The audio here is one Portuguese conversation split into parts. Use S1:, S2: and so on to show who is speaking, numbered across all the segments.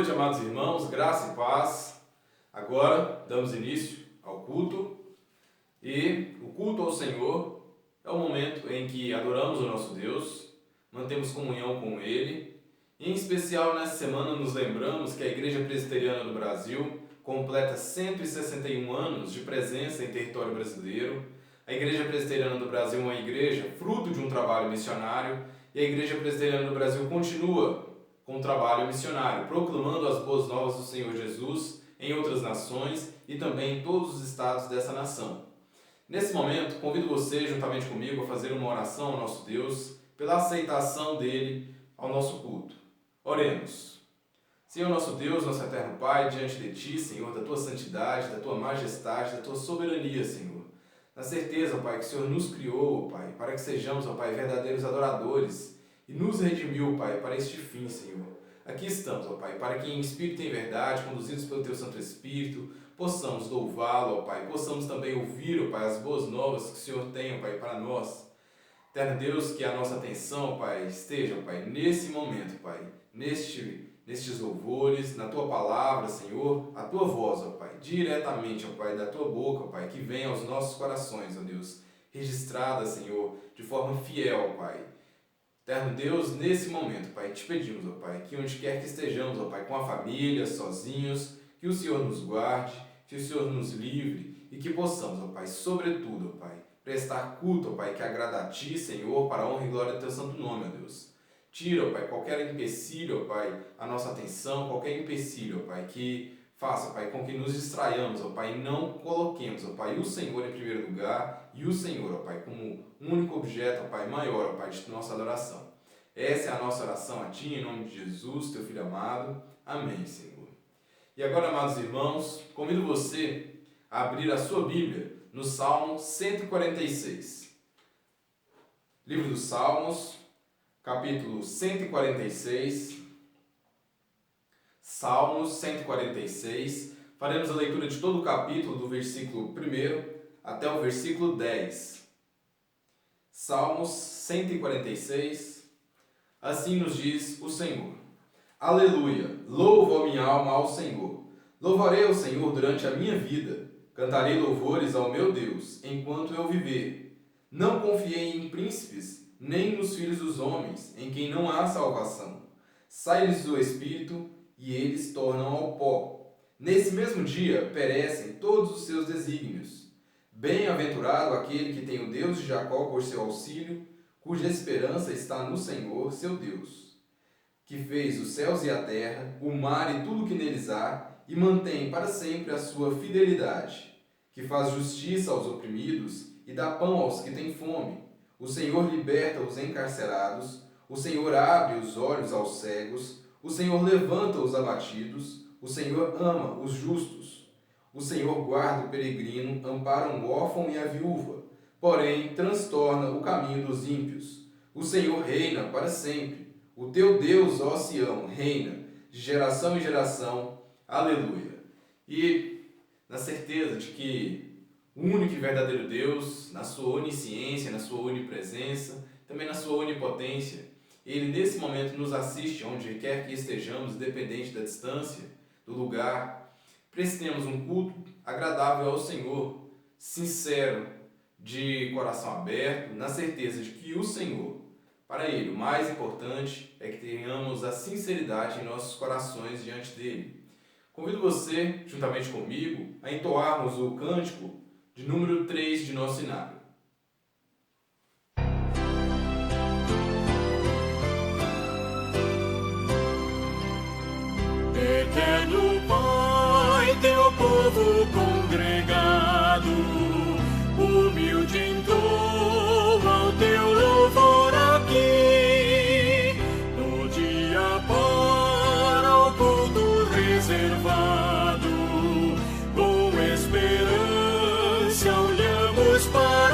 S1: noite, amados irmãos, graça e paz. Agora damos início ao culto e o culto ao Senhor é o momento em que adoramos o nosso Deus, mantemos comunhão com Ele e, em especial, nessa semana nos lembramos que a Igreja Presbiteriana do Brasil completa 161 anos de presença em território brasileiro. A Igreja Presbiteriana do Brasil é uma igreja fruto de um trabalho missionário e a Igreja Presbiteriana do Brasil continua com o trabalho missionário, proclamando as boas novas do Senhor Jesus em outras nações e também em todos os estados dessa nação. Nesse momento, convido você, juntamente comigo, a fazer uma oração ao nosso Deus pela aceitação dele ao nosso culto. Oremos. Senhor nosso Deus, nosso eterno Pai, diante de Ti, Senhor, da Tua santidade, da Tua majestade, da Tua soberania, Senhor. Na certeza, Pai, que o Senhor nos criou, Pai, para que sejamos, ó Pai, verdadeiros adoradores e nos redimiu, Pai, para este fim, Senhor. Aqui estamos, ó Pai, para que em espírito e em verdade, conduzidos pelo Teu Santo Espírito, possamos louvá-lo, ó Pai, possamos também ouvir, ó Pai, as boas novas que o Senhor tem, ó Pai, para nós. Eterno Deus, que a nossa atenção, Pai, esteja, ó Pai, nesse momento, Pai, nestes louvores, na Tua palavra, Senhor, a Tua voz, ó Pai, diretamente, ó Pai, da Tua boca, ó Pai, que venha aos nossos corações, ó Deus, registrada, Senhor, de forma fiel, ó Pai. Eterno Deus, nesse momento, Pai, te pedimos, ó Pai, que onde quer que estejamos, ó Pai, com a família, sozinhos, que o Senhor nos guarde, que o Senhor nos livre e que possamos, ó Pai, sobretudo, ó Pai, prestar culto, ó Pai, que agrada a Ti, Senhor, para a honra e glória do Teu santo nome, ó Deus. Tira, ó Pai, qualquer empecilho, ó Pai, a nossa atenção, qualquer empecilho, ó Pai, que faça, ó Pai, com que nos distraiamos, ó Pai, e não coloquemos, ó Pai, o Senhor em primeiro lugar e o Senhor, ó Pai, como único objeto, ó Pai, maior, ó Pai, de nossa adoração. Essa é a nossa oração a Ti, em nome de Jesus, Teu Filho amado. Amém, Senhor. E agora, amados irmãos, convido você a abrir a sua Bíblia no Salmo 146. Livro dos Salmos, capítulo 146, Salmos 146, faremos a leitura de todo o capítulo, do versículo 1 até o versículo 10. Salmos 146, assim nos diz o Senhor. Aleluia! Louvo a minha alma ao Senhor. Louvarei ao Senhor durante a minha vida. Cantarei louvores ao meu Deus, enquanto eu viver. Não confiei em príncipes, nem nos filhos dos homens, em quem não há salvação. Sai-lhes do espírito, e eles tornam ao pó. Nesse mesmo dia perecem todos os seus desígnios. Bem-aventurado aquele que tem o Deus de Jacó por seu auxílio, cuja esperança está no Senhor, seu Deus, que fez os céus e a terra, o mar e tudo que neles há, e mantém para sempre a sua fidelidade, que faz justiça aos oprimidos e dá pão aos que têm fome. O Senhor liberta os encarcerados, o Senhor abre os olhos aos cegos, o Senhor levanta os abatidos, o Senhor ama os justos. O Senhor guarda o peregrino, ampara o órfão e a viúva, porém transtorna o caminho dos ímpios. O Senhor reina para sempre. O teu Deus, ó Sião, reina de geração em geração. Aleluia. E na certeza de que o único e verdadeiro Deus, na sua onisciência, na sua onipresença, também na sua onipotência, Ele nesse momento nos assiste onde quer que estejamos, independente da distância, do lugar. Prestemos um culto agradável ao Senhor, sincero, de coração aberto, na certeza de que o Senhor, para Ele, o mais importante é que tenhamos a sinceridade em nossos corações diante dEle. Convido você, juntamente comigo, a entoarmos o cântico de número 3 de nosso inário.
S2: Eterno Pai, teu povo congregado, humilde entoa o teu louvor aqui, no dia para o culto reservado, com esperança olhamos para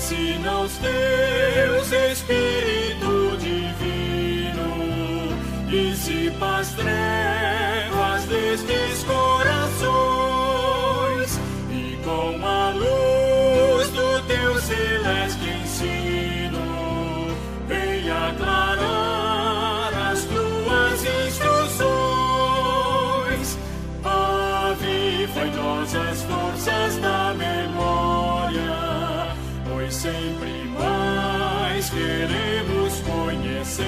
S2: ensina os teus, Espírito Divino, dissipa as trevas destes corações, e com a luz do teu celeste ensino, vem aclarar as tuas instruções. Aviva em nós as forças da memória, pois sempre mais queremos conhecer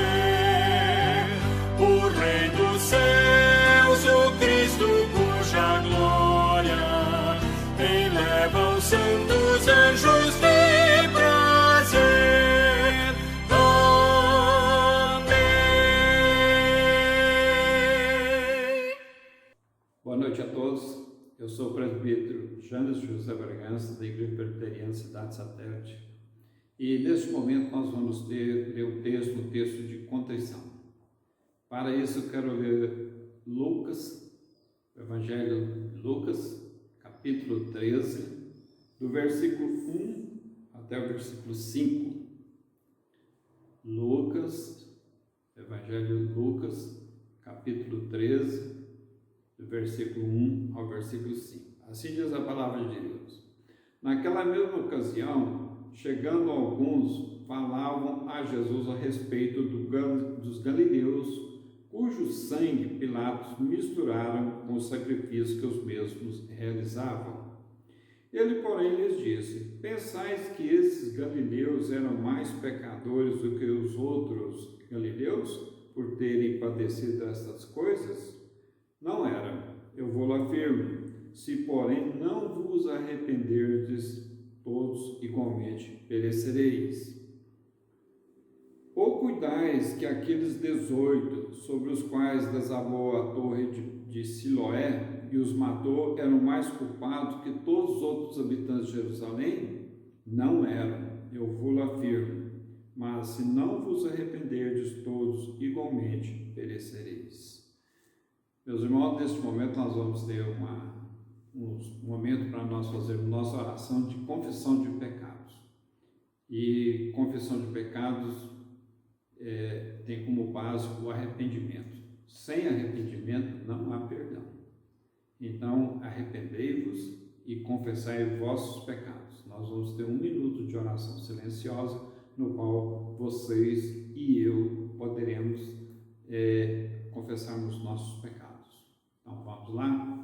S2: o Rei dos céus, o Cristo cuja glória eleva os santos anjos de prazer. Amém.
S3: Boa noite a todos. Eu sou o presbítero Janes José Bragança, da Igreja Presbiteriana Cidade Satélite. E neste momento nós vamos ler o texto de contrição. Para isso eu quero ler Lucas, o Evangelho de Lucas, capítulo 13, do versículo 1 até o versículo 5. Lucas, Evangelho de Lucas, capítulo 13, do versículo 1 ao versículo 5. Assim diz a palavra de Deus. Naquela mesma ocasião, chegando alguns, falavam a Jesus a respeito dos galileus, cujo sangue Pilatos misturaram com o sacrifício que os mesmos realizavam. Ele, porém, lhes disse: pensais que esses galileus eram mais pecadores do que os outros galileus, por terem padecido estas coisas? Não eram, eu vou-lo afirmo. Se, porém, não vos arrependerdes, todos igualmente perecereis. Ou cuidais que aqueles 18, sobre os quais desabou a torre de Siloé e os matou, eram mais culpados que todos os outros habitantes de Jerusalém? Não eram, eu vou-lo afirmo. Mas se não vos arrependerdes, todos igualmente perecereis. Meus irmãos, neste momento nós vamos ter um momento para nós fazermos nossa oração de confissão de pecados. E confissão de pecados tem como base o arrependimento. Sem arrependimento não há perdão. Então, arrependei-vos e confessai vossos pecados. Nós vamos ter 1 minuto de oração silenciosa, no qual vocês e eu poderemos confessarmos nossos pecados. Então, vamos lá?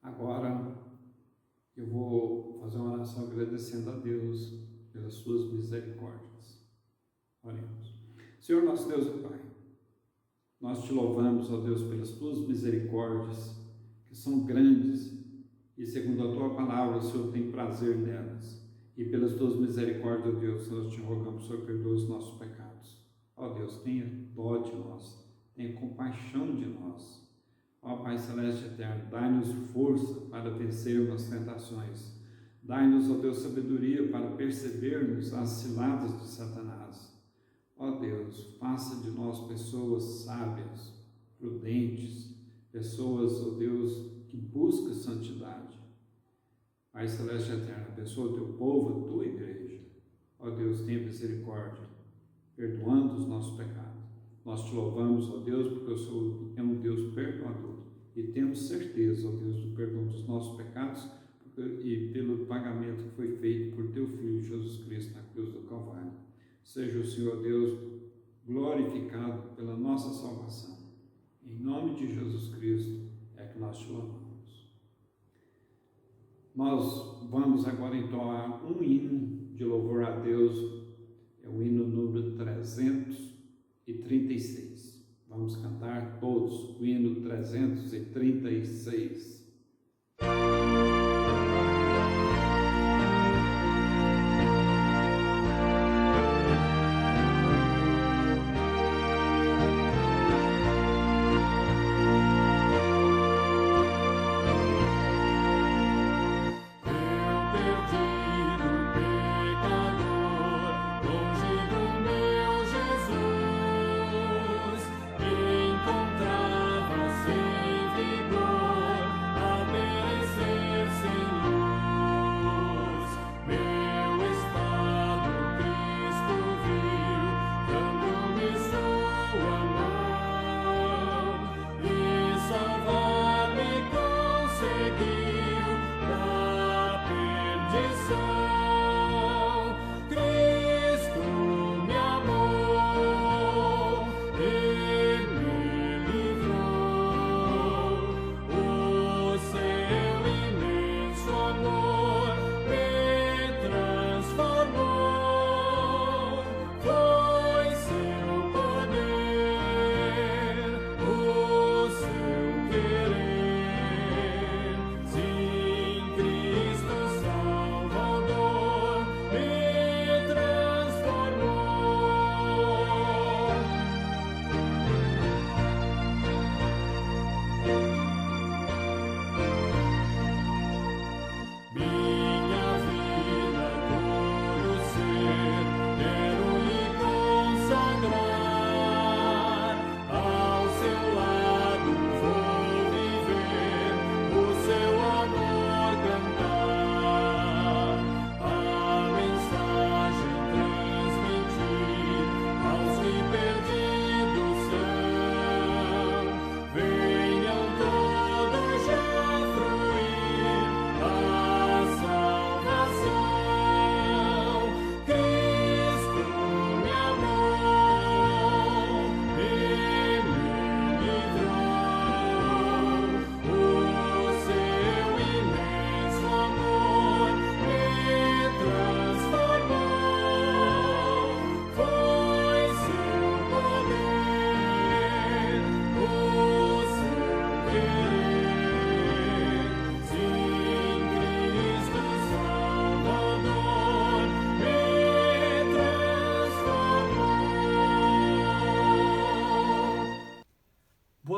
S3: Agora eu vou fazer uma oração agradecendo a Deus pelas suas misericórdias. Oremos. Senhor nosso Deus e Pai, nós te louvamos, ó Deus, pelas tuas misericórdias, que são grandes, e segundo a tua palavra, o Senhor tem prazer nelas. E pelas tuas misericórdias, ó Deus, nós te rogamos, Senhor, perdoa os nossos pecados. Ó Deus, tenha dó de nós, tenha compaixão de nós. Ó Pai Celeste Eterno, dai-nos força para vencermos as tentações. Dai-nos, ó Deus, sabedoria para percebermos as ciladas de Satanás. Ó Deus, faça de nós pessoas sábias, prudentes, pessoas, ó Deus, que buscam santidade. Pai Celeste Eterno, abençoa o teu povo, a tua igreja. Ó Deus, tenha misericórdia, perdoando os nossos pecados. Nós te louvamos, ó Deus, porque o Senhor é um Deus perdoador. E temos certeza, ó Deus, do perdão dos nossos pecados e pelo pagamento que foi feito por teu Filho Jesus Cristo na cruz do Calvário. Seja o Senhor, Deus, glorificado pela nossa salvação. Em nome de Jesus Cristo é que nós te louvamos. Nós vamos agora entoar um hino de louvor a Deus, é o hino número 336. Vamos cantar todos o hino 336.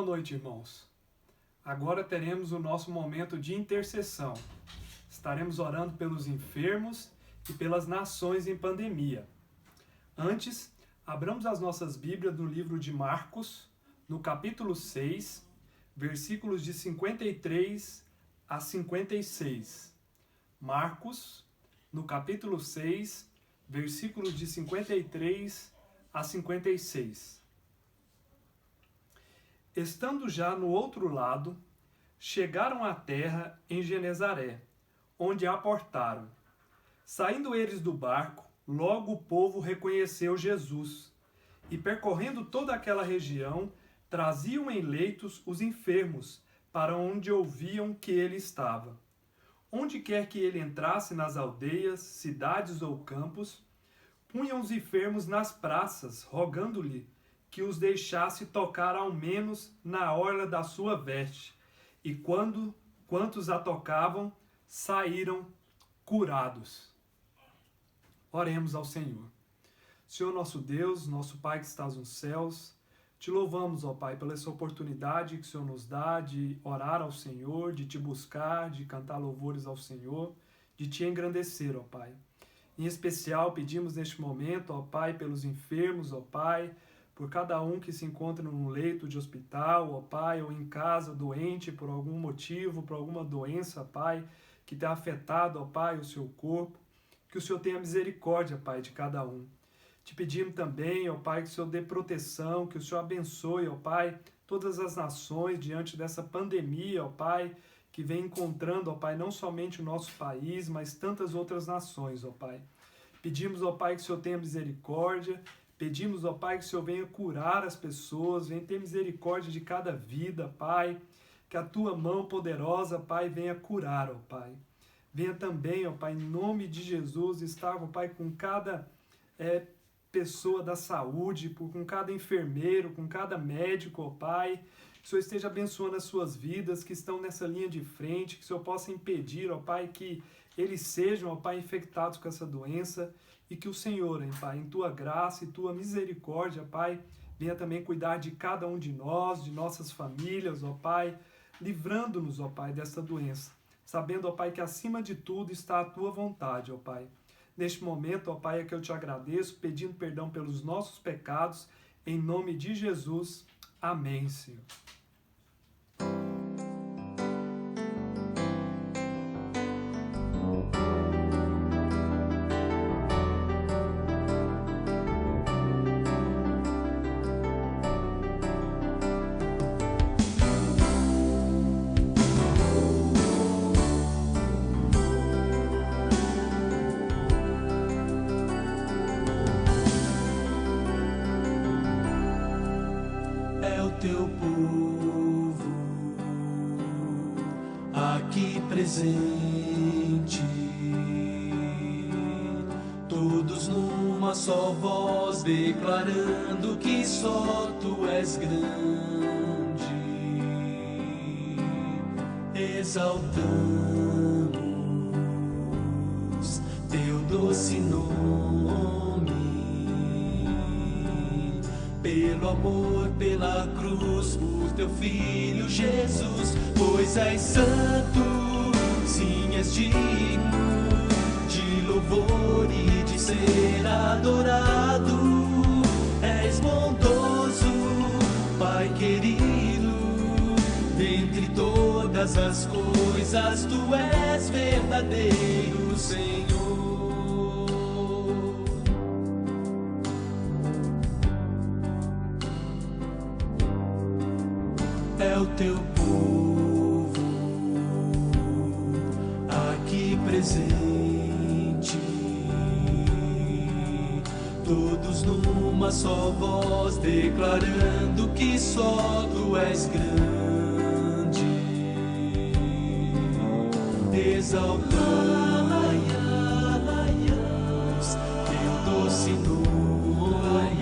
S4: Boa noite, irmãos. Agora teremos o nosso momento de intercessão. Estaremos orando pelos enfermos e pelas nações em pandemia. Antes, abramos as nossas Bíblias no livro de Marcos, no capítulo 6, versículos de 53 a 56. Marcos, no capítulo 6, versículos de 53 a 56. Estando já no outro lado, chegaram à terra em Genezaré, onde aportaram. Saindo eles do barco, logo o povo reconheceu Jesus, e percorrendo toda aquela região, traziam em leitos os enfermos, para onde ouviam que ele estava. Onde quer que ele entrasse nas aldeias, cidades ou campos, punham os enfermos nas praças, rogando-lhe que os deixasse tocar ao menos na orla da sua veste. E quantos a tocavam, saíram curados. Oremos ao Senhor. Senhor nosso Deus, nosso Pai que estás nos céus, te louvamos, ó Pai, pela essa oportunidade que o Senhor nos dá de orar ao Senhor, de te buscar, de cantar louvores ao Senhor, de te engrandecer, ó Pai. Em especial, pedimos neste momento, ó Pai, pelos enfermos, ó Pai, por cada um que se encontra num leito de hospital, ó Pai, ou em casa, doente por algum motivo, por alguma doença, Pai, que tenha afetado, ó Pai, o seu corpo, que o Senhor tenha misericórdia, Pai, de cada um. Te pedimos também, ó Pai, que o Senhor dê proteção, que o Senhor abençoe, ó Pai, todas as nações diante dessa pandemia, ó Pai, que vem encontrando, ó Pai, não somente o nosso país, mas tantas outras nações, ó Pai. Pedimos, ó Pai, que o Senhor tenha misericórdia. Pedimos, ó Pai, que o Senhor venha curar as pessoas, venha ter misericórdia de cada vida, Pai. Que a Tua mão poderosa, Pai, venha curar, ó Pai. Venha também, ó Pai, em nome de Jesus, estar, ó Pai, com cada pessoa da saúde, com cada enfermeiro, com cada médico, ó Pai. Que o Senhor esteja abençoando as suas vidas que estão nessa linha de frente, que o Senhor possa impedir, ó Pai, que eles sejam, ó Pai, infectados com essa doença e que o Senhor, hein, Pai, em Tua graça e Tua misericórdia, Pai, venha também cuidar de cada um de nós, de nossas famílias, ó Pai, livrando-nos, ó Pai, dessa doença, sabendo, ó Pai, que acima de tudo está a Tua vontade, ó Pai. Neste momento, ó Pai, é que eu te agradeço, pedindo perdão pelos nossos pecados, em nome de Jesus. Amém, Senhor.
S2: Teu povo aqui presente, todos numa só voz declarando que só Tu és grande, exaltamos Teu doce nome, pelo amor, pela cruz, por Teu Filho Jesus, pois és santo, sim, és digno de louvor e de ser adorado. És bondoso, Pai querido, dentre todas as coisas Tu és verdadeiro Senhor. É o Teu povo aqui presente, todos numa só voz declarando que só Tu és grande, exaltamos Teu doce nome,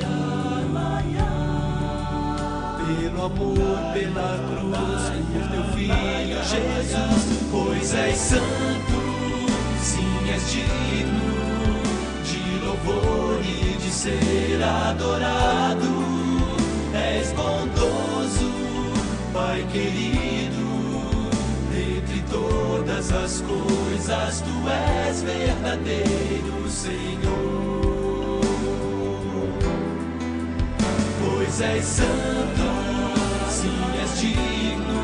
S2: pelo amor, pela cruz, por Teu Filho Jesus, pois és santo, sim, és digno de louvor e de ser adorado. És bondoso, Pai querido, dentre todas as coisas Tu és verdadeiro Senhor. Pois és santo, sim, és digno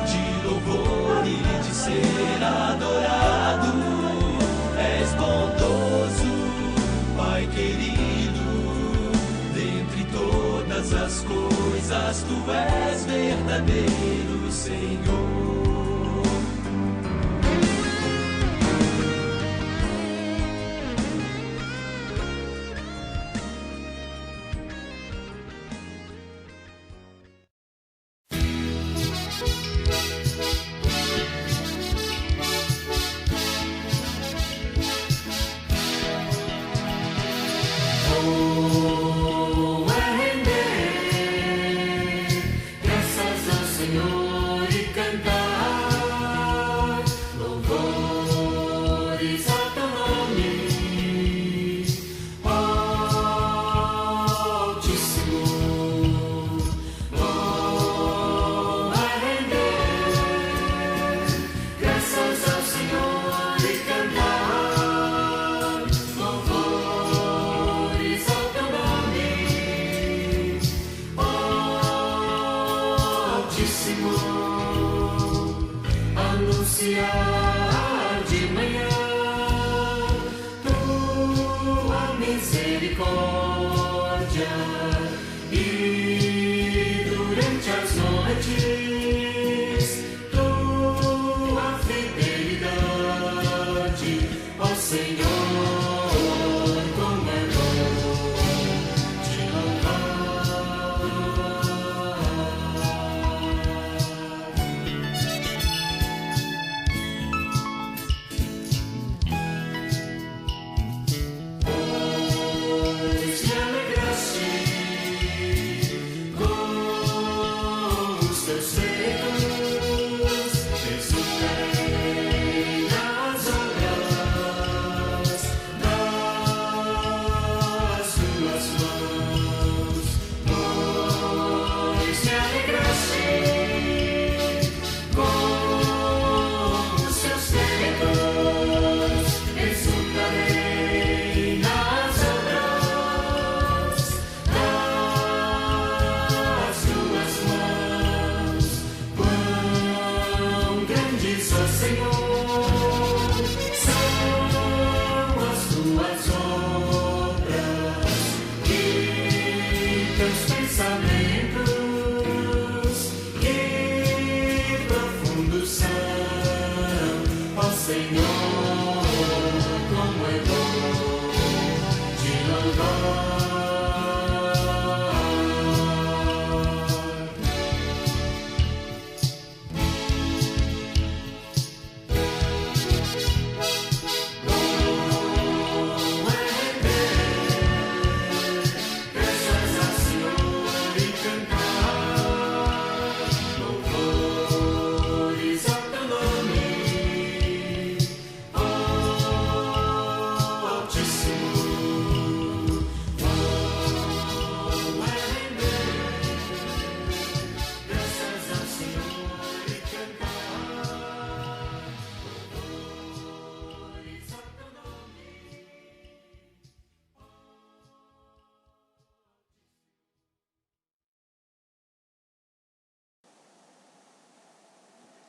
S2: de louvor e de ser adorado. És bondoso, Pai querido, dentre todas as coisas Tu és verdadeiro Senhor.
S5: anunciar de manhã tua misericórdia e durante as noites tua fidelidade, ó Senhor, como é bom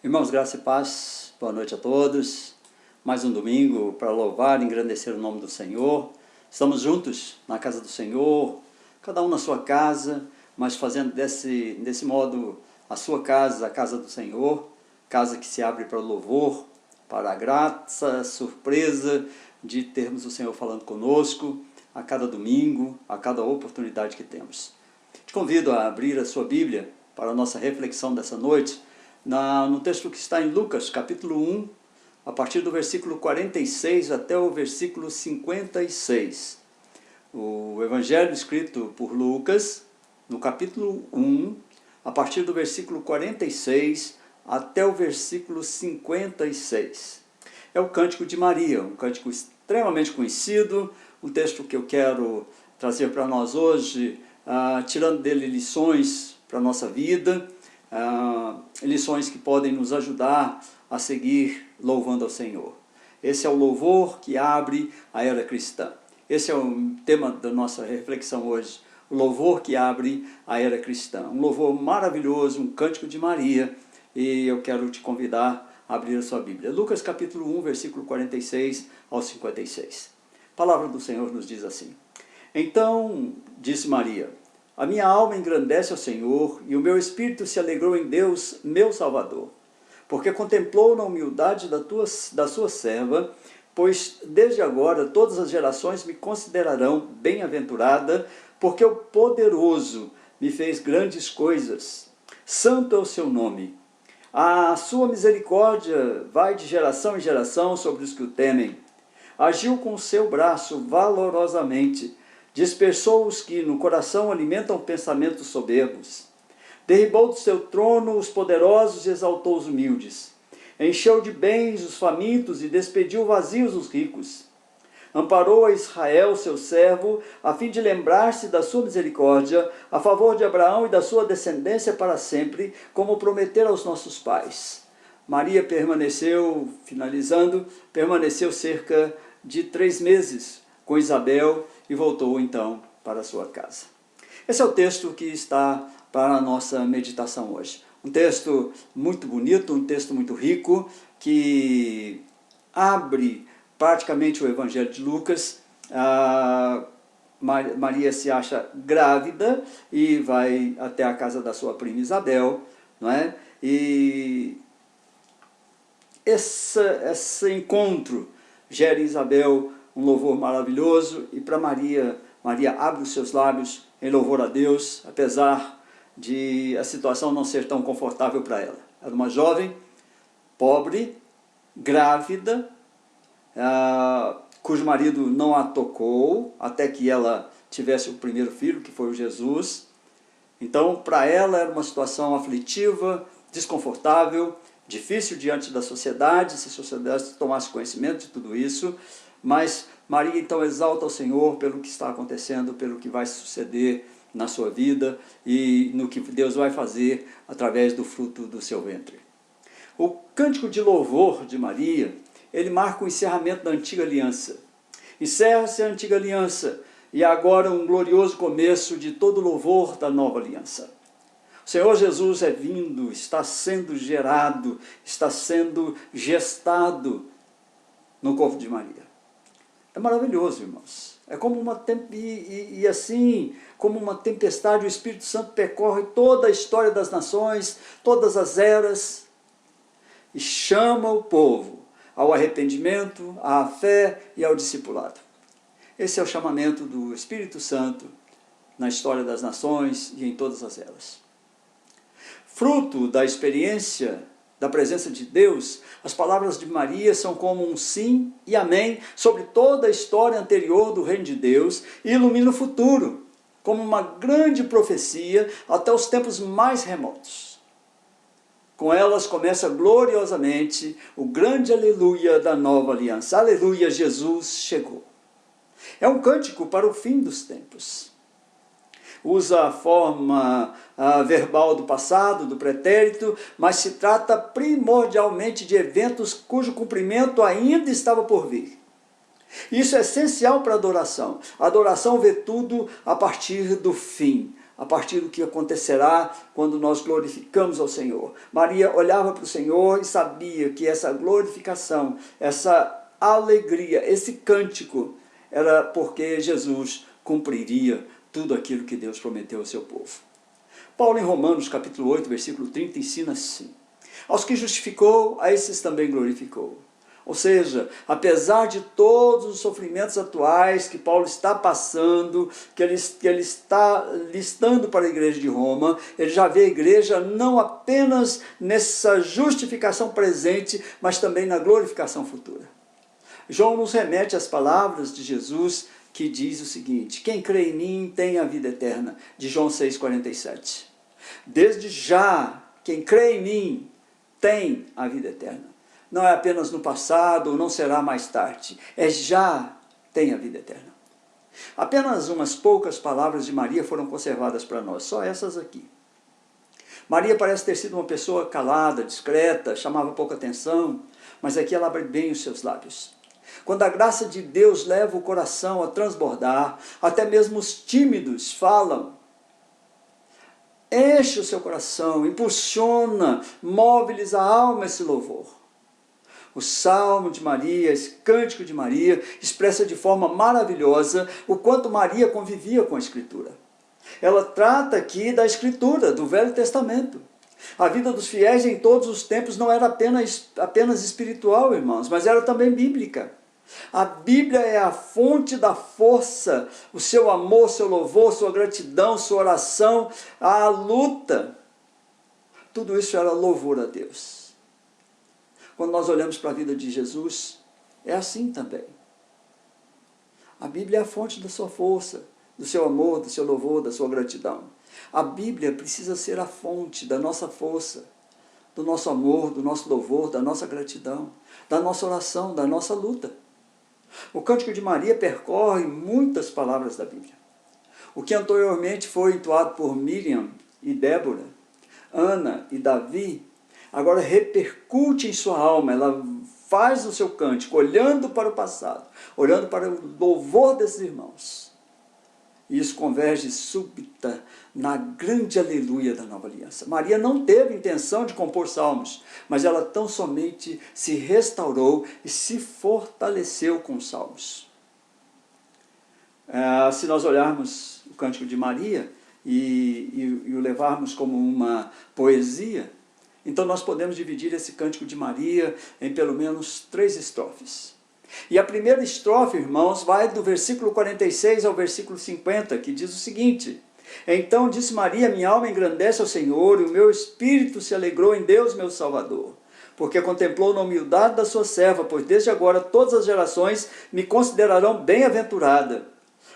S6: Irmãos, graça e paz, boa noite a todos. Mais um domingo para louvar e engrandecer o nome do Senhor. Estamos juntos na casa do Senhor, cada um na sua casa, mas fazendo desse modo a sua casa, a casa do Senhor, casa que se abre para o louvor, para a graça, a surpresa de termos o Senhor falando conosco a cada domingo, a cada oportunidade que temos. Te convido a abrir a sua Bíblia para a nossa reflexão dessa noite, no texto que está em Lucas, capítulo 1, a partir do versículo 46 até o versículo 56. O Evangelho escrito por Lucas, no capítulo 1, a partir do versículo 46 até o versículo 56. É o Cântico de Maria, um cântico extremamente conhecido, um texto que eu quero trazer para nós hoje, tirando dele lições para a nossa vida, lições que podem nos ajudar a seguir louvando ao Senhor. Esse é o louvor que abre a era cristã. Esse é o tema da nossa reflexão hoje, o louvor que abre a era cristã. Um louvor maravilhoso, um cântico de Maria, e eu quero te convidar a abrir a sua Bíblia. Lucas capítulo 1, versículo 46 ao 56. A palavra do Senhor nos diz assim: Então disse Maria: A minha alma engrandece ao Senhor, e o meu espírito se alegrou em Deus, meu Salvador, porque contemplou na humildade da sua serva, pois desde agora todas as gerações me considerarão bem-aventurada, porque o Poderoso me fez grandes coisas. Santo é o seu nome. A sua misericórdia vai de geração em geração sobre os que o temem. Agiu com o seu braço valorosamente, dispersou os que no coração alimentam pensamentos soberbos. Derribou do seu trono os poderosos e exaltou os humildes. Encheu de bens os famintos e despediu vazios os ricos. Amparou a Israel, seu servo, a fim de lembrar-se da sua misericórdia, a favor de Abraão e da sua descendência para sempre, como prometera aos nossos pais. Maria permaneceu, finalizando, permaneceu cerca de 3 meses com Isabel e voltou então para a sua casa. Esse é o texto que está para a nossa meditação hoje. Um texto muito bonito, um texto muito rico, que abre praticamente o Evangelho de Lucas. Maria se acha grávida e vai até a casa da sua prima Isabel, não é? E esse encontro gera em Isabel um louvor maravilhoso, e para Maria abre os seus lábios em louvor a Deus, apesar de a situação não ser tão confortável para ela. Era uma jovem, pobre, grávida, cujo marido não a tocou até que ela tivesse o primeiro filho, que foi o Jesus. Então, para ela era uma situação aflitiva, desconfortável, difícil diante da sociedade, se a sociedade tomasse conhecimento de tudo isso. Mas Maria então exalta ao Senhor pelo que está acontecendo, pelo que vai suceder na sua vida e no que Deus vai fazer através do fruto do seu ventre. O cântico de louvor de Maria, ele marca o encerramento da antiga aliança. Encerra-se a antiga aliança e agora um glorioso começo de todo o louvor da nova aliança. O Senhor Jesus é vindo, está sendo gerado, está sendo gestado no corpo de Maria. É maravilhoso, irmãos. É como como uma tempestade, o Espírito Santo percorre toda a história das nações, todas as eras, e chama o povo ao arrependimento, à fé e ao discipulado. Esse é o chamamento do Espírito Santo na história das nações e em todas as eras. Fruto da experiência da presença de Deus, as palavras de Maria são como um sim e amém sobre toda a história anterior do reino de Deus e ilumina o futuro, como uma grande profecia até os tempos mais remotos. Com elas começa gloriosamente o grande aleluia da nova aliança. Aleluia, Jesus chegou. É um cântico para o fim dos tempos. Usa a forma verbal do passado, do pretérito, mas se trata primordialmente de eventos cujo cumprimento ainda estava por vir. Isso é essencial para a adoração. A adoração vê tudo a partir do fim. a partir do que acontecerá quando nós glorificamos ao Senhor. Maria olhava para o Senhor e sabia que essa glorificação, essa alegria, esse cântico, era porque Jesus cumpriria tudo aquilo que Deus prometeu ao seu povo. Paulo, em Romanos, capítulo 8, versículo 30, ensina assim: aos que justificou, a esses também glorificou. Ou seja, apesar de todos os sofrimentos atuais que Paulo está passando, que ele está listando para a igreja de Roma, ele já vê a igreja não apenas nessa justificação presente, mas também na glorificação futura. João nos remete às palavras de Jesus, que diz o seguinte: quem crê em mim tem a vida eterna, de João 6,47. Desde já, quem crê em mim tem a vida eterna. Não é apenas no passado, ou não será mais tarde, é já tem a vida eterna. Apenas umas poucas palavras de Maria foram conservadas para nós, só essas aqui. Maria parece ter sido uma pessoa calada, discreta, chamava pouca atenção, mas aqui ela abre bem os seus lábios. Quando a graça de Deus leva o coração a transbordar, até mesmo os tímidos falam. Enche o seu coração, impulsiona, move-lhes a alma esse louvor. O Salmo de Maria, esse Cântico de Maria, expressa de forma maravilhosa o quanto Maria convivia com a Escritura. Ela trata aqui da Escritura, do Velho Testamento. A vida dos fiéis em todos os tempos não era apenas espiritual, irmãos, mas era também bíblica. A Bíblia é a fonte da força, o seu amor, seu louvor, sua gratidão, sua oração, a luta. Tudo isso era louvor a Deus. Quando nós olhamos para a vida de Jesus, é assim também. A Bíblia é a fonte da sua força, do seu amor, do seu louvor, da sua gratidão. A Bíblia precisa ser a fonte da nossa força, do nosso amor, do nosso louvor, da nossa gratidão, da nossa oração, da nossa luta. O Cântico de Maria percorre muitas palavras da Bíblia. O que anteriormente foi entoado por Miriam e Débora, Ana e Davi, agora repercute em sua alma. Ela faz o seu cântico olhando para o passado, olhando para o louvor desses irmãos. E isso converge súbita na grande aleluia da nova aliança. Maria não teve intenção de compor salmos, mas ela tão somente se restaurou e se fortaleceu com os salmos. Se nós olharmos o Cântico de Maria e o levarmos como uma poesia, então nós podemos dividir esse Cântico de Maria em pelo menos 3 estrofes. E a primeira estrofe, irmãos, vai do versículo 46 ao versículo 50, que diz o seguinte: então disse Maria, minha alma engrandece ao Senhor, e o meu espírito se alegrou em Deus, meu Salvador, porque contemplou na humildade da sua serva, pois desde agora todas as gerações me considerarão bem-aventurada,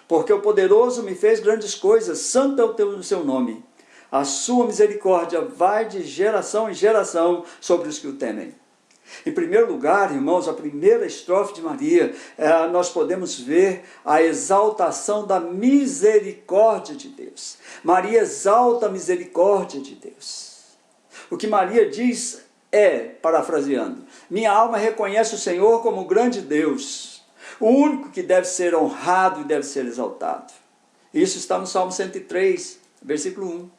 S6: porque o poderoso me fez grandes coisas, santo é o seu nome. A sua misericórdia vai de geração em geração sobre os que o temem. Em primeiro lugar, irmãos, a primeira estrofe de Maria, nós podemos ver a exaltação da misericórdia de Deus. Maria exalta a misericórdia de Deus. O que Maria diz é, parafraseando, minha alma reconhece o Senhor como o grande Deus, o único que deve ser honrado e deve ser exaltado. Isso está no Salmo 103, versículo 1.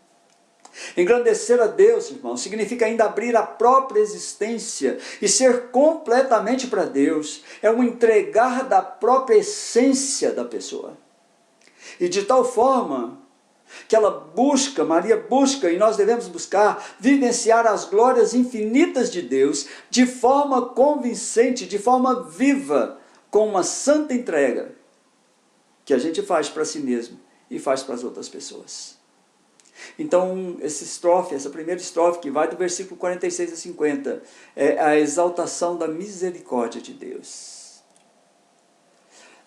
S6: Engrandecer a Deus, irmão, significa ainda abrir a própria existência e ser completamente para Deus. É um entregar da própria essência da pessoa. E de tal forma que Maria busca, e nós devemos buscar, vivenciar as glórias infinitas de Deus de forma convincente, de forma viva, com uma santa entrega que a gente faz para si mesmo e faz para as outras pessoas. Então, essa primeira estrofe, que vai do versículo 46 a 50, é a exaltação da misericórdia de Deus.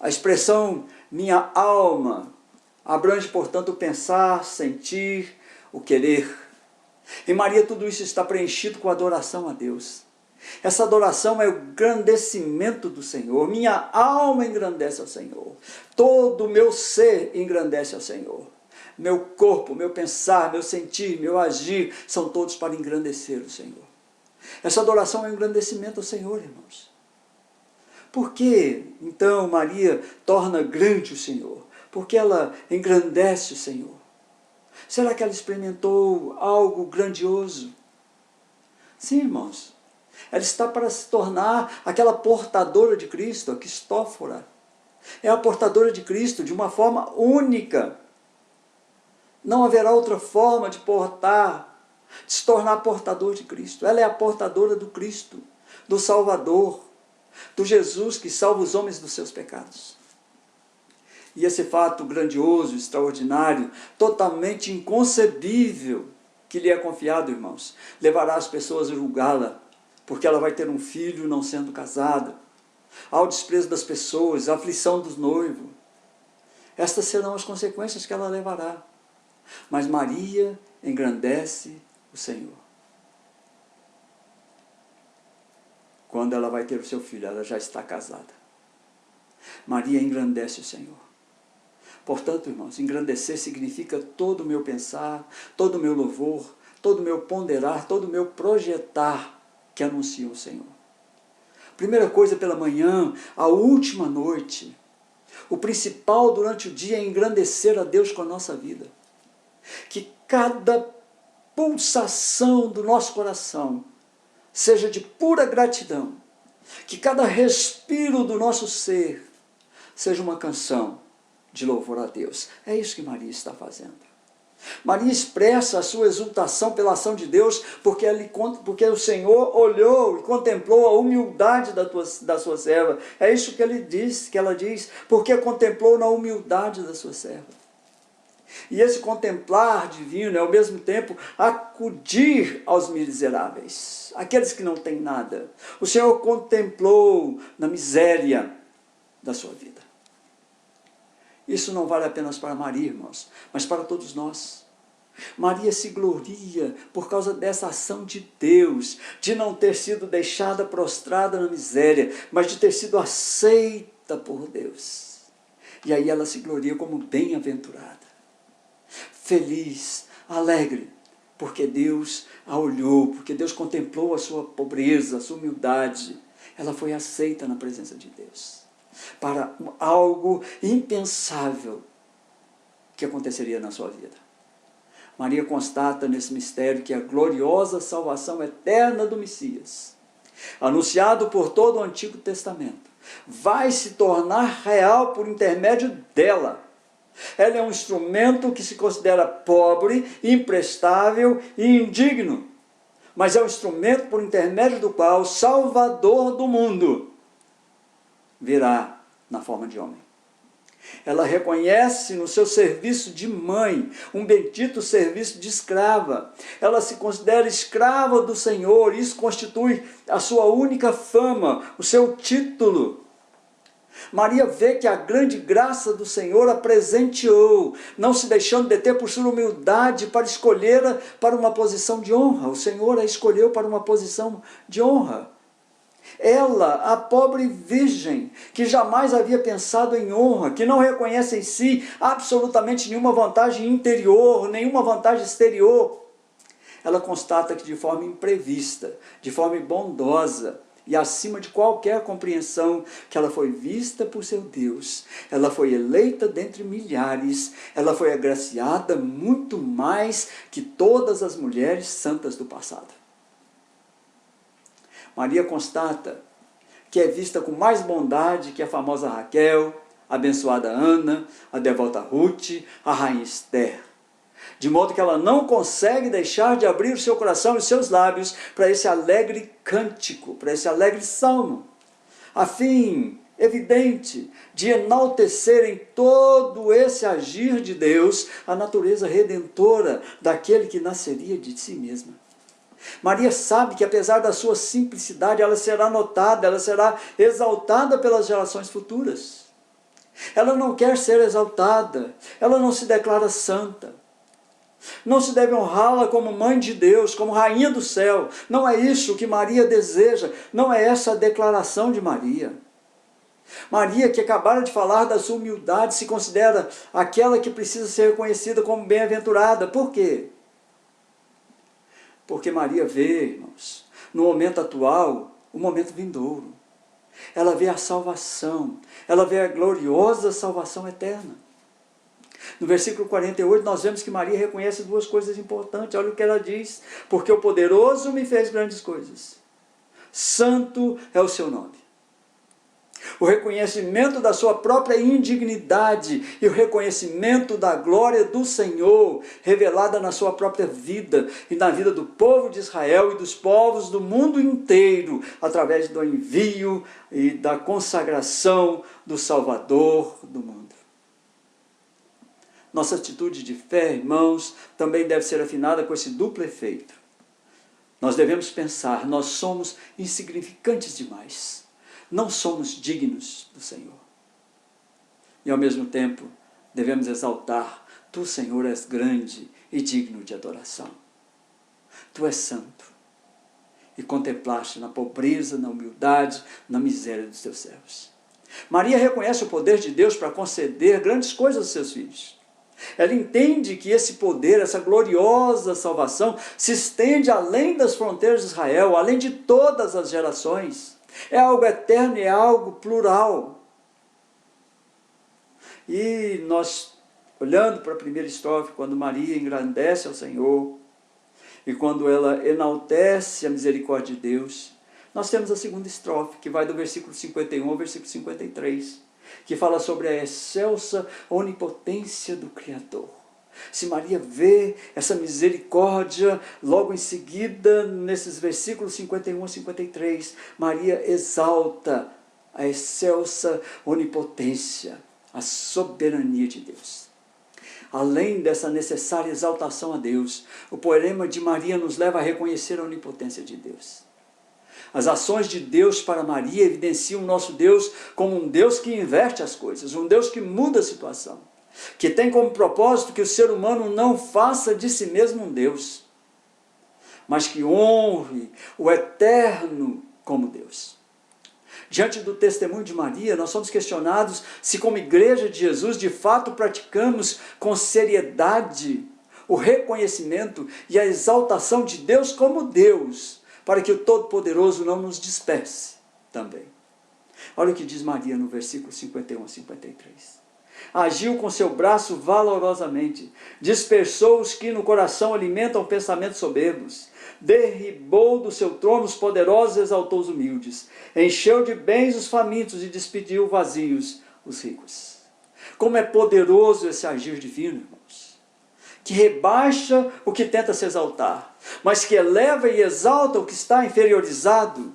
S6: A expressão minha alma abrange, portanto, o pensar, sentir, o querer. Em Maria tudo isso está preenchido com adoração a Deus. Essa adoração é o engrandecimento do Senhor. Minha alma engrandece ao Senhor. Todo o meu ser engrandece ao Senhor. Meu corpo, meu pensar, meu sentir, meu agir, são todos para engrandecer o Senhor. Essa adoração é um engrandecimento ao Senhor, irmãos. Por que, então, Maria torna grande o Senhor? Porque ela engrandece o Senhor. Será que ela experimentou algo grandioso? Sim, irmãos. Ela está para se tornar aquela portadora de Cristo, a Cristófora. É a portadora de Cristo de uma forma única. Não haverá outra forma de portar, de se tornar portador de Cristo. Ela é a portadora do Cristo, do Salvador, do Jesus que salva os homens dos seus pecados. E esse fato grandioso, extraordinário, totalmente inconcebível que lhe é confiado, irmãos, levará as pessoas a julgá-la, porque ela vai ter um filho não sendo casada, ao desprezo das pessoas, à aflição dos noivos. Estas serão as consequências que ela levará. Mas Maria engrandece o Senhor. Quando ela vai ter o seu filho, ela já está casada. Maria engrandece o Senhor. Portanto, irmãos, engrandecer significa todo o meu pensar, todo o meu louvor, todo o meu ponderar, todo o meu projetar que anuncia o Senhor. Primeira coisa pela manhã, a última noite. O principal durante o dia é engrandecer a Deus com a nossa vida. Que cada pulsação do nosso coração seja de pura gratidão. Que cada respiro do nosso ser seja uma canção de louvor a Deus. É isso que Maria está fazendo. Maria expressa a sua exultação pela ação de Deus, porque o Senhor olhou e contemplou a humildade da sua serva. É isso que ela diz, porque contemplou na humildade da sua serva. E esse contemplar divino é ao mesmo tempo acudir aos miseráveis, aqueles que não têm nada. O Senhor contemplou na miséria da sua vida. Isso não vale apenas para Maria, irmãos, mas para todos nós. Maria se gloria por causa dessa ação de Deus, de não ter sido deixada prostrada na miséria, mas de ter sido aceita por Deus. E aí ela se gloria como bem-aventurada, feliz, alegre, porque Deus a olhou, porque Deus contemplou a sua pobreza, a sua humildade. Ela foi aceita na presença de Deus para algo impensável que aconteceria na sua vida. Maria constata nesse mistério que a gloriosa salvação eterna do Messias, anunciado por todo o Antigo Testamento, vai se tornar real por intermédio dela. Ela é um instrumento que se considera pobre, imprestável e indigno, mas é um instrumento por intermédio do qual o Salvador do mundo virá na forma de homem. Ela reconhece no seu serviço de mãe um bendito serviço de escrava. Ela se considera escrava do Senhor, e isso constitui a sua única fama, o seu título. Maria vê que a grande graça do Senhor a presenteou, não se deixando deter por sua humildade para escolhê-la para uma posição de honra. O Senhor a escolheu para uma posição de honra. Ela, a pobre virgem, que jamais havia pensado em honra, que não reconhece em si absolutamente nenhuma vantagem interior, nenhuma vantagem exterior, ela constata que de forma imprevista, de forma bondosa e acima de qualquer compreensão, que ela foi vista por seu Deus, ela foi eleita dentre milhares, ela foi agraciada muito mais que todas as mulheres santas do passado. Maria constata que é vista com mais bondade que a famosa Raquel, a abençoada Ana, a devota Ruth, a rainha Esther. De modo que ela não consegue deixar de abrir o seu coração e os seus lábios para esse alegre cântico, para esse alegre salmo, a fim evidente de enaltecer em todo esse agir de Deus a natureza redentora daquele que nasceria de si mesma. Maria sabe que apesar da sua simplicidade, ela será notada, ela será exaltada pelas gerações futuras. Ela não quer ser exaltada, ela não se declara santa. Não se deve honrá-la como mãe de Deus, como rainha do céu. Não é isso que Maria deseja, não é essa a declaração de Maria. Maria, que acabara de falar da sua humildade, se considera aquela que precisa ser reconhecida como bem-aventurada. Por quê? Porque Maria vê, irmãos, no momento atual, o momento vindouro. Ela vê a salvação, ela vê a gloriosa salvação eterna. No versículo 48, nós vemos que Maria reconhece duas coisas importantes. Olha o que ela diz: porque o poderoso me fez grandes coisas. Santo é o seu nome. O reconhecimento da sua própria indignidade e o reconhecimento da glória do Senhor revelada na sua própria vida e na vida do povo de Israel e dos povos do mundo inteiro, através do envio e da consagração do Salvador do mundo. Nossa atitude de fé, irmãos, também deve ser afinada com esse duplo efeito. Nós devemos pensar: nós somos insignificantes demais. Não somos dignos do Senhor. E ao mesmo tempo, devemos exaltar: Tu, Senhor, és grande e digno de adoração. Tu és santo. E contemplaste na pobreza, na humildade, na miséria dos teus servos. Maria reconhece o poder de Deus para conceder grandes coisas aos seus filhos. Ela entende que esse poder, essa gloriosa salvação, se estende além das fronteiras de Israel, além de todas as gerações. É algo eterno, é algo plural. E nós, olhando para a primeira estrofe, quando Maria engrandece ao Senhor, e quando ela enaltece a misericórdia de Deus, nós temos a segunda estrofe, que vai do versículo 51 ao versículo 53, que fala sobre a excelsa onipotência do Criador. Se Maria vê essa misericórdia, logo em seguida, nesses versículos 51 a 53, Maria exalta a excelsa onipotência, a soberania de Deus. Além dessa necessária exaltação a Deus, o poema de Maria nos leva a reconhecer a onipotência de Deus. As ações de Deus para Maria evidenciam o nosso Deus como um Deus que inverte as coisas, um Deus que muda a situação, que tem como propósito que o ser humano não faça de si mesmo um Deus, mas que honre o eterno como Deus. Diante do testemunho de Maria, nós somos questionados se, como igreja de Jesus, de fato praticamos com seriedade o reconhecimento e a exaltação de Deus como Deus, para que o Todo-Poderoso não nos disperse também. Olha o que diz Maria no versículo 51 a 53. Agiu com seu braço valorosamente, dispersou os que no coração alimentam pensamentos soberbos, derribou do seu trono os poderosos e exaltou os humildes, encheu de bens os famintos e despediu vazios os ricos. Como é poderoso esse agir divino, irmãos, que rebaixa o que tenta se exaltar, mas que eleva e exalta o que está inferiorizado.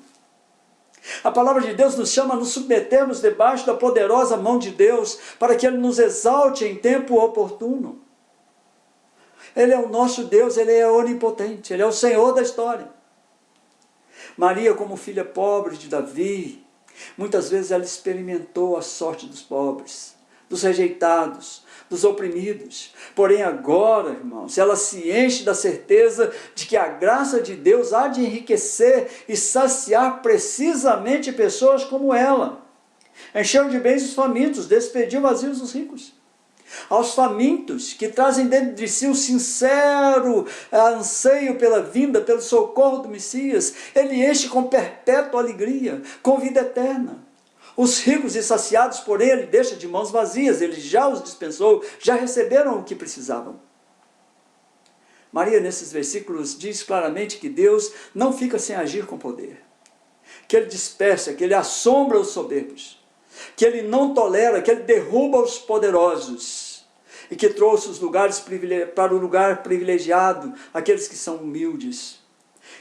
S6: A palavra de Deus nos chama a nos submetermos debaixo da poderosa mão de Deus, para que Ele nos exalte em tempo oportuno. Ele é o nosso Deus, Ele é onipotente, Ele é o Senhor da história. Maria, como filha pobre de Davi, muitas vezes ela experimentou a sorte dos pobres, dos rejeitados, dos oprimidos. Porém agora, irmãos, ela se enche da certeza de que a graça de Deus há de enriquecer e saciar precisamente pessoas como ela. Encheu de bens os famintos, despediu vazios os ricos. Aos famintos, que trazem dentro de si um sincero anseio pela vinda, pelo socorro do Messias, Ele enche com perpétua alegria, com vida eterna. Os ricos e saciados, porém, Ele deixa de mãos vazias, Ele já os dispensou, já receberam o que precisavam. Maria, nesses versículos, diz claramente que Deus não fica sem agir com poder, que Ele dispersa, que Ele assombra os soberbos, que Ele não tolera, que Ele derruba os poderosos, e que trouxe os lugares para o lugar privilegiado aqueles que são humildes,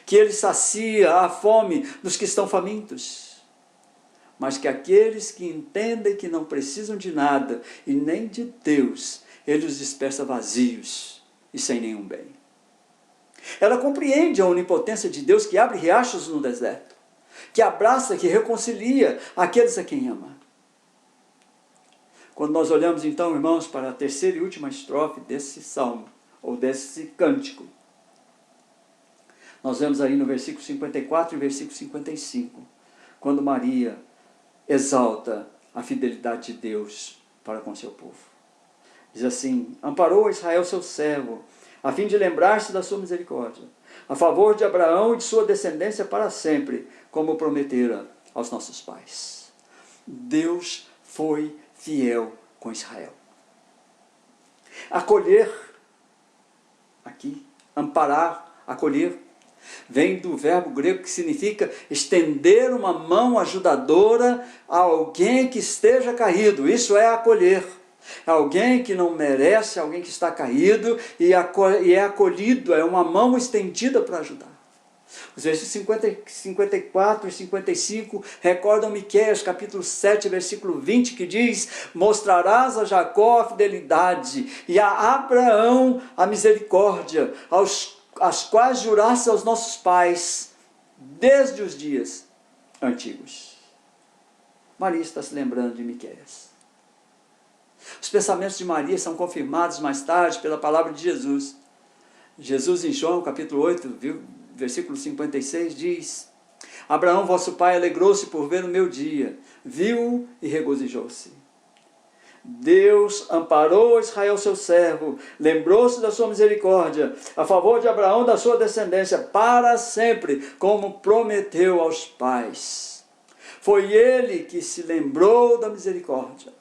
S6: que Ele sacia a fome dos que estão famintos, mas que aqueles que entendem que não precisam de nada e nem de Deus, Ele os dispersa vazios e sem nenhum bem. Ela compreende a onipotência de Deus, que abre riachos no deserto, que abraça, que reconcilia aqueles a quem ama. Quando nós olhamos então, irmãos, para a terceira e última estrofe desse salmo, ou desse cântico, nós vemos aí no versículo 54 e versículo 55, quando Maria exalta a fidelidade de Deus para com seu povo. Diz assim: amparou a Israel seu servo, a fim de lembrar-se da sua misericórdia, a favor de Abraão e de sua descendência para sempre, como prometera aos nossos pais. Deus foi fiel com Israel. Acolher, aqui, amparar, acolher, vem do verbo grego que significa estender uma mão ajudadora a alguém que esteja caído. Isso é acolher. Alguém que não merece, alguém que está caído e é acolhido, é uma mão estendida para ajudar. Os versículos 54 e 55 recordam Miqueias, capítulo 7, versículo 20, que diz: mostrarás a Jacó a fidelidade e a Abraão a misericórdia, as quais juraste aos nossos pais desde os dias antigos. Maria está se lembrando de Miqueias. Os pensamentos de Maria são confirmados mais tarde pela palavra de Jesus. Jesus, em João capítulo 8, versículo 56, diz: Abraão, vosso pai, alegrou-se por ver o meu dia, viu e regozijou-se. Deus amparou Israel, seu servo, lembrou-se da sua misericórdia, a favor de Abraão e da sua descendência, para sempre, como prometeu aos pais. Foi ele que se lembrou da misericórdia,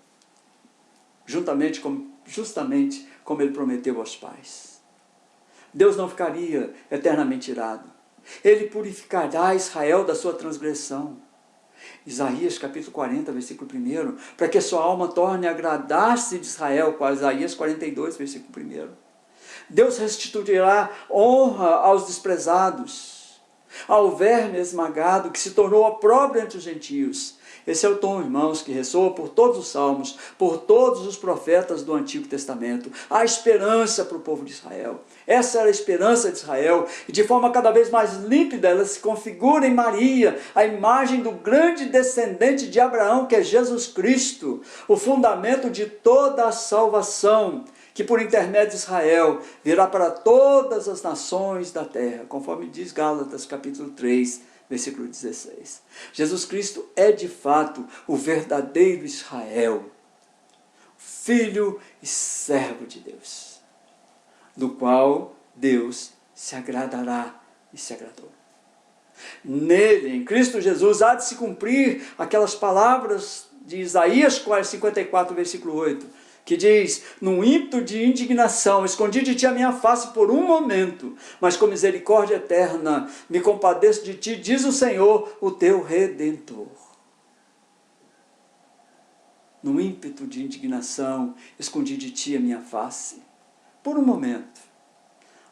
S6: justamente como ele prometeu aos pais. Deus não ficaria eternamente irado. Ele purificará Israel da sua transgressão. Isaías capítulo 40, versículo 1, para que sua alma torne a agradar-se de Israel, com Isaías 42, versículo 1. Deus restituirá honra aos desprezados, ao verme esmagado que se tornou opróbrio entre os gentios. Esse é o tom, irmãos, que ressoa por todos os salmos, por todos os profetas do Antigo Testamento. Há esperança para o povo de Israel. Essa era a esperança de Israel, e de forma cada vez mais límpida, ela se configura em Maria, a imagem do grande descendente de Abraão, que é Jesus Cristo, o fundamento de toda a salvação, que por intermédio de Israel virá para todas as nações da terra, conforme diz Gálatas capítulo 3, versículo 16. Jesus Cristo é de fato o verdadeiro Israel, filho e servo de Deus, do qual Deus se agradará e se agradou. Nele, em Cristo Jesus, há de se cumprir aquelas palavras de Isaías 54, versículo 8, que diz: num ímpeto de indignação, escondi de ti a minha face por um momento, mas com misericórdia eterna me compadeço de ti, diz o Senhor, o teu Redentor. Num ímpeto de indignação, escondi de ti a minha face por um momento,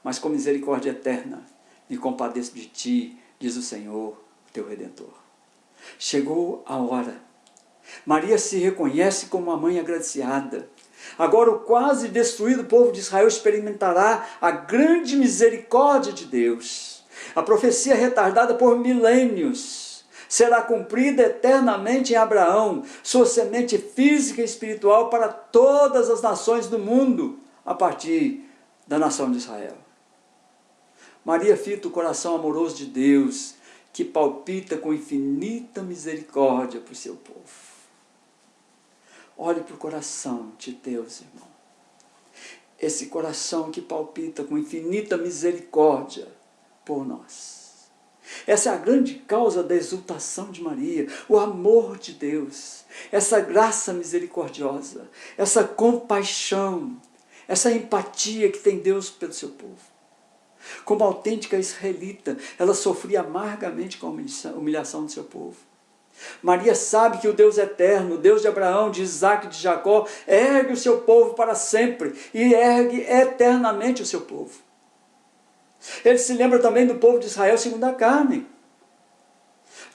S6: mas com misericórdia eterna me compadeço de ti, diz o Senhor, o teu Redentor. Chegou a hora. Maria se reconhece como uma mãe agraciada. Agora o quase destruído povo de Israel experimentará a grande misericórdia de Deus. A profecia retardada por milênios será cumprida eternamente em Abraão, sua semente física e espiritual para todas as nações do mundo, a partir da nação de Israel. Maria fita o coração amoroso de Deus, que palpita com infinita misericórdia para o seu povo. Olhe para o coração de Deus, irmão. Esse coração que palpita com infinita misericórdia por nós. Essa é a grande causa da exultação de Maria, o amor de Deus, essa graça misericordiosa, essa compaixão, essa empatia que tem Deus pelo seu povo. Como autêntica israelita, ela sofria amargamente com a humilhação do seu povo. Maria sabe que o Deus eterno, o Deus de Abraão, de Isaac e de Jacó, ergue o seu povo para sempre e ergue eternamente o seu povo. Ele se lembra também do povo de Israel segundo a carne.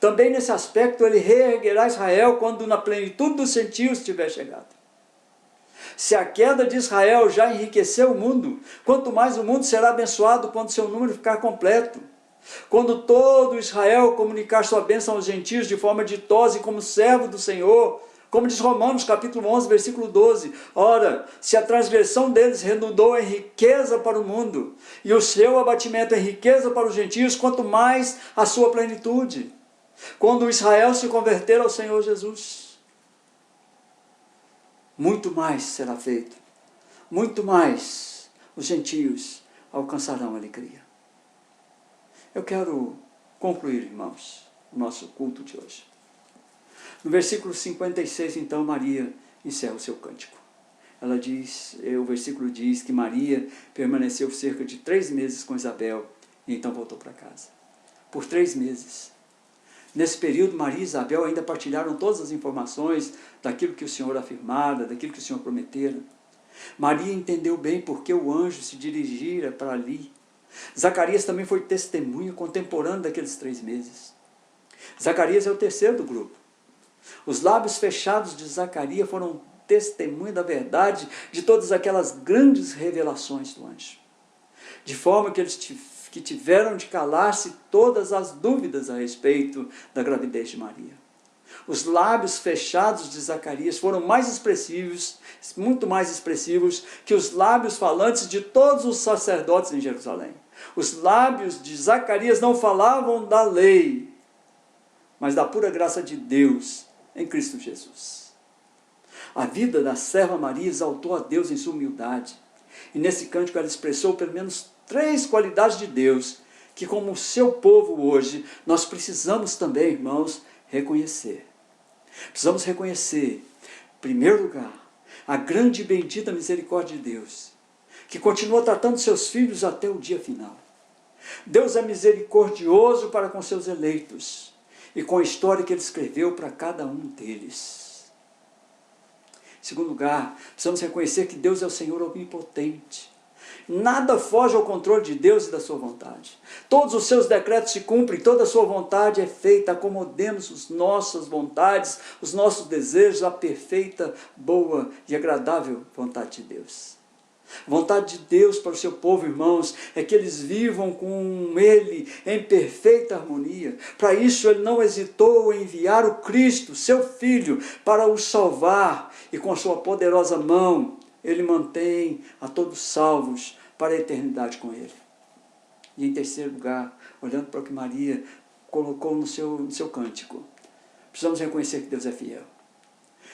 S6: Também nesse aspecto ele reerguerá Israel quando na plenitude dos gentios tiver chegado. Se a queda de Israel já enriqueceu o mundo, quanto mais o mundo será abençoado quando seu número ficar completo. Quando todo Israel comunicar sua bênção aos gentios de forma ditosa e como servo do Senhor, como diz Romanos capítulo 11, versículo 12, ora, se a transgressão deles redundou em riqueza para o mundo, e o seu abatimento em riqueza para os gentios, quanto mais a sua plenitude, quando Israel se converter ao Senhor Jesus, muito mais será feito, muito mais os gentios alcançarão alegria. Eu quero concluir, irmãos, o nosso culto de hoje. No versículo 56, então, Maria encerra o seu cântico. ela diz, o versículo diz que Maria permaneceu cerca de 3 meses com Isabel e então voltou para casa. Por 3 meses. Nesse período, Maria e Isabel ainda partilharam todas as informações daquilo que o Senhor afirmara, daquilo que o Senhor prometera. Maria entendeu bem porque o anjo se dirigira para ali. Zacarias também foi testemunha contemporâneo daqueles 3 meses. Zacarias é o terceiro do grupo. Os lábios fechados de Zacarias foram testemunha da verdade de todas aquelas grandes revelações do anjo. De forma que eles tiveram de calar-se todas as dúvidas a respeito da gravidez de Maria. Os lábios fechados de Zacarias foram mais expressivos, muito mais expressivos que os lábios falantes de todos os sacerdotes em Jerusalém. Os lábios de Zacarias não falavam da lei, mas da pura graça de Deus em Cristo Jesus. A vida da serva Maria exaltou a Deus em sua humildade. E nesse cântico ela expressou pelo menos 3 qualidades de Deus, que como seu povo hoje, nós precisamos também, irmãos, reconhecer. Precisamos reconhecer, em primeiro lugar, a grande e bendita misericórdia de Deus, que continua tratando seus filhos até o dia final. Deus é misericordioso para com seus eleitos, e com a história que Ele escreveu para cada um deles. Em segundo lugar, precisamos reconhecer que Deus é o Senhor onipotente. Nada foge ao controle de Deus e da sua vontade. Todos os seus decretos se cumprem, toda a sua vontade é feita. Acomodemos as nossas vontades, os nossos desejos à perfeita, boa e agradável vontade de Deus. A vontade de Deus para o seu povo, irmãos, é que eles vivam com Ele em perfeita harmonia. Para isso Ele não hesitou em enviar o Cristo, seu Filho, para os salvar. E com a sua poderosa mão, Ele mantém a todos salvos para a eternidade com Ele. E em terceiro lugar, olhando para o que Maria colocou no seu cântico, precisamos reconhecer que Deus é fiel.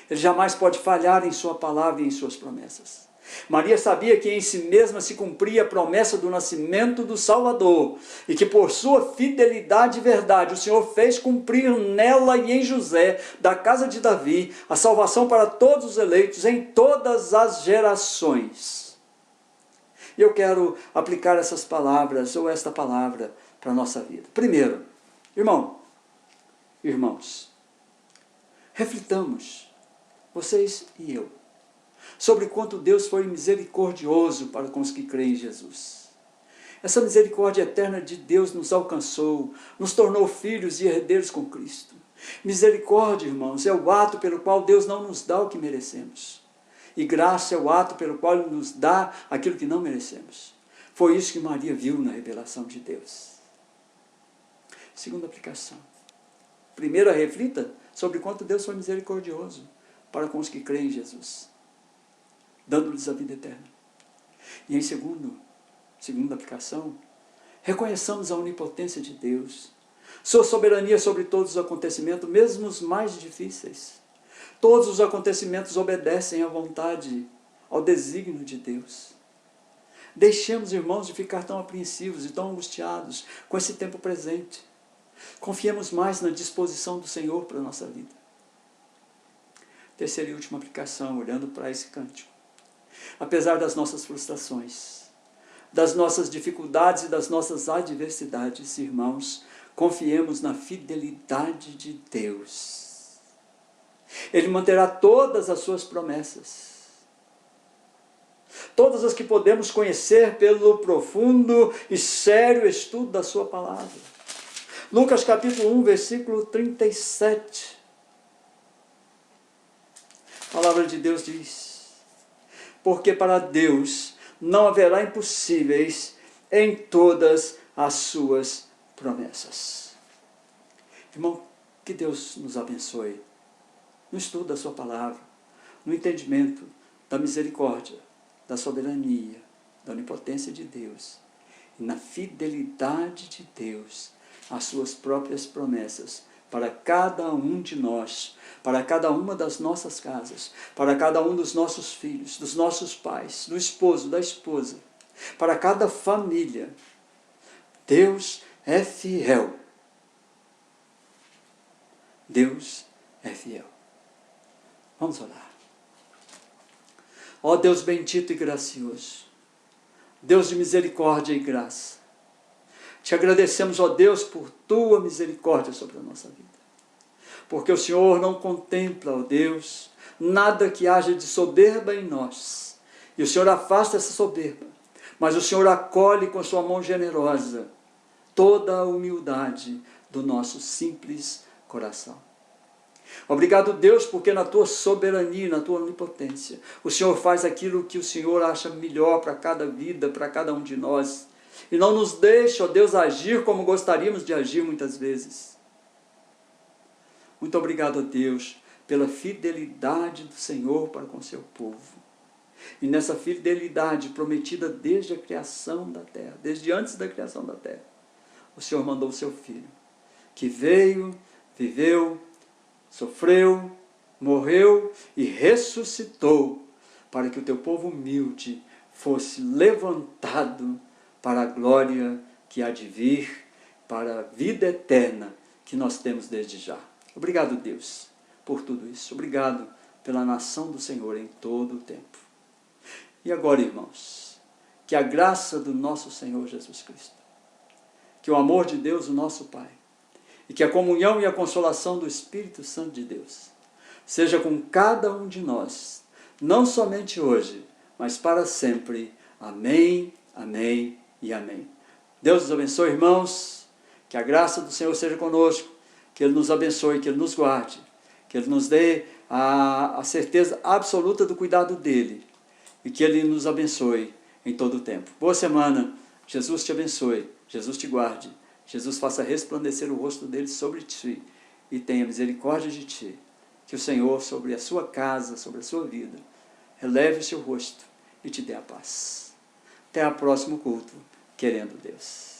S6: Ele jamais pode falhar em sua palavra e em suas promessas. Maria sabia que em si mesma se cumpria a promessa do nascimento do Salvador, e que por sua fidelidade e verdade o Senhor fez cumprir nela e em José, da casa de Davi, a salvação para todos os eleitos em todas as gerações. E eu quero aplicar essas palavras, ou esta palavra, para a nossa vida. Primeiro, irmãos, reflitamos, vocês e eu, sobre quanto Deus foi misericordioso para com os que creem em Jesus. Essa misericórdia eterna de Deus nos alcançou, nos tornou filhos e herdeiros com Cristo. Misericórdia, irmãos, é o ato pelo qual Deus não nos dá o que merecemos. E graça é o ato pelo qual Ele nos dá aquilo que não merecemos. Foi isso que Maria viu na revelação de Deus. Segunda aplicação. Primeira, reflita sobre quanto Deus foi misericordioso para com os que creem em Jesus, dando-lhes a vida eterna. E em segunda aplicação, reconheçamos a onipotência de Deus, sua soberania sobre todos os acontecimentos, mesmo os mais difíceis. Todos os acontecimentos obedecem à vontade, ao desígnio de Deus. Deixemos, irmãos, de ficar tão apreensivos e tão angustiados com esse tempo presente. Confiemos mais na disposição do Senhor para a nossa vida. Terceira e última aplicação, olhando para esse cântico. Apesar das nossas frustrações, das nossas dificuldades e das nossas adversidades, irmãos, confiemos na fidelidade de Deus. Ele manterá todas as suas promessas, todas as que podemos conhecer pelo profundo e sério estudo da sua palavra. Lucas capítulo 1, versículo 37. A palavra de Deus diz: porque para Deus não haverá impossíveis em todas as suas promessas. Irmão, que Deus nos abençoe no estudo da sua palavra, no entendimento da misericórdia, da soberania, da onipotência de Deus, e na fidelidade de Deus às suas próprias promessas, para cada um de nós, para cada uma das nossas casas, para cada um dos nossos filhos, dos nossos pais, do esposo, da esposa, para cada família. Deus é fiel. Deus é fiel. Vamos orar. Ó Deus bendito e gracioso, Deus de misericórdia e graça, te agradecemos, ó Deus, por tua misericórdia sobre a nossa vida. Porque o Senhor não contempla, ó Deus, nada que haja de soberba em nós. E o Senhor afasta essa soberba, mas o Senhor acolhe com sua mão generosa toda a humildade do nosso simples coração. Obrigado, Deus, porque na tua soberania, na tua onipotência, o Senhor faz aquilo que o Senhor acha melhor para cada vida, para cada um de nós. E não nos deixa, ó Deus, agir como gostaríamos de agir muitas vezes. Muito obrigado, ó Deus, pela fidelidade do Senhor para com o seu povo. E nessa fidelidade prometida desde a criação da terra, desde antes da criação da terra, o Senhor mandou o seu Filho, que veio, viveu, sofreu, morreu e ressuscitou para que o teu povo humilde fosse levantado para a glória que há de vir, para a vida eterna que nós temos desde já. Obrigado, Deus, por tudo isso. Obrigado pela nação do Senhor em todo o tempo. E agora, irmãos, que a graça do nosso Senhor Jesus Cristo, que o amor de Deus, o nosso Pai, e que a comunhão e a consolação do Espírito Santo de Deus seja com cada um de nós, não somente hoje, mas para sempre. Amém, amém e amém. Deus nos abençoe, irmãos, que a graça do Senhor seja conosco, que Ele nos abençoe, que Ele nos guarde, que Ele nos dê a certeza absoluta do cuidado dEle e que Ele nos abençoe em todo o tempo. Boa semana, Jesus te abençoe, Jesus te guarde, Jesus faça resplandecer o rosto dele sobre ti e tenha misericórdia de ti. Que o Senhor, sobre a sua casa, sobre a sua vida, releve o seu rosto e te dê a paz. Até o próximo culto, querendo Deus.